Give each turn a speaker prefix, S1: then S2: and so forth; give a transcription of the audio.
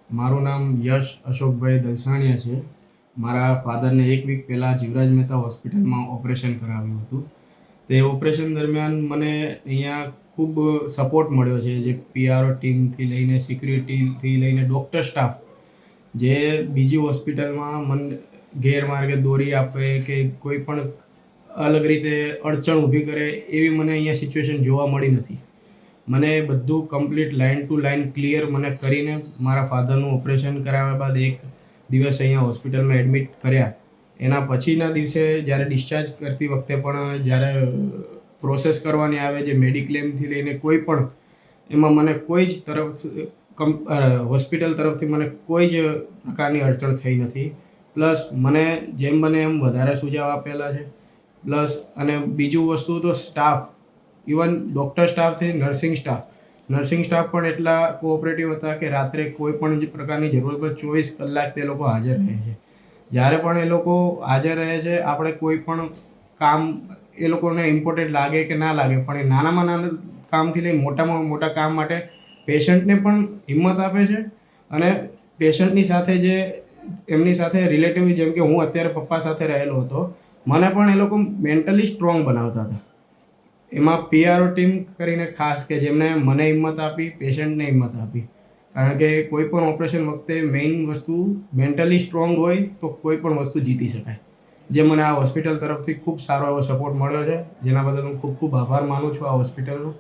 S1: મારું નામ યશ અશોકભાઈ દલસાણિયા છે. મારા ફાધરને 1 વીક પહેલાં જીવરાજ મહેતા હોસ્પિટલમાં ઓપરેશન કરાવ્યું હતું. તે ઓપરેશન દરમિયાન મને અહીંયા ખૂબ સપોર્ટ મળ્યો છે. જે પીઆરઓ ટીમથી લઈને સિક્યુરિટીથી લઈને ડૉક્ટર સ્ટાફ, જે બીજી હોસ્પિટલમાં મને ગેરમાર્ગે દોરી આપે કે કોઈ પણ અલગ રીતે અડચણ ઊભી કરે એવી મને અહીંયા સિચ્યુએશન જોવા મળી નથી. મને બધું complete line to line clear મને કરીને મારા ફાધરનું ઓપરેશન કરાવ્યા બાદ 1 દિવસ અહીંયા હોસ્પિટલમાં એડમિટ કર્યા. એના પછીના દિવસે જ્યારે ડિસ્ચાર્જ કરતી વખતે પણ જ્યારે પ્રોસેસ કરવાની આવે, જે મેડિક્લેમથી લઈને કોઈ પણ, એમાં મને કોઈ જ હોસ્પિટલ તરફથી મને કોઈ જ પ્રકારની અડચણ થઈ નથી. પ્લસ મને જેમ બને એમ વધારે સુઝાવ આપેલા છે. પ્લસ અને બીજું વસ્તુ તો સ્ટાફ, ઇવન ડૉક્ટર સ્ટાફથી નર્સિંગ સ્ટાફ પણ એટલા કોઓપરેટિવ હતા કે રાત્રે કોઈ પણ જે પ્રકારની જરૂરત હોય 24 કલાક તે લોકો હાજર રહે છે. જ્યારે પણ એ લોકો હાજર રહે છે, આપણે કોઈ પણ કામ એ લોકોને ઇમ્પોર્ટન્ટ લાગે કે ના લાગે, પણ એ નાનામાં નાના કામથી લઈને મોટામાં મોટા કામ માટે પેશન્ટને પણ હિંમત આપે છે. અને પેશન્ટની સાથે જે એમની સાથે રિલેટિવ, જેમ કે હું અત્યારે પપ્પા સાથે રહેલો હતો, મને પણ એ લોકો મેન્ટલી સ્ટ્રોંગ બનાવતા હતા. એમાં પીઆરઓ ટીમ કરીને ખાસ, કે જેમણે મને હિંમત આપી, પેશન્ટને હિંમત આપી. કારણ કે કોઈ પણ ઓપરેશન વખતે મેઇન વસ્તુ મેન્ટલી સ્ટ્રોંગ હોય તો કોઈ પણ વસ્તુ જીતી શકાય. જે મને આ હોસ્પિટલ તરફથી ખૂબ સારો એવો સપોર્ટ મળ્યો છે, જેના બદલ હું ખૂબ ખૂબ આભાર માનું છું આ હોસ્પિટલનો.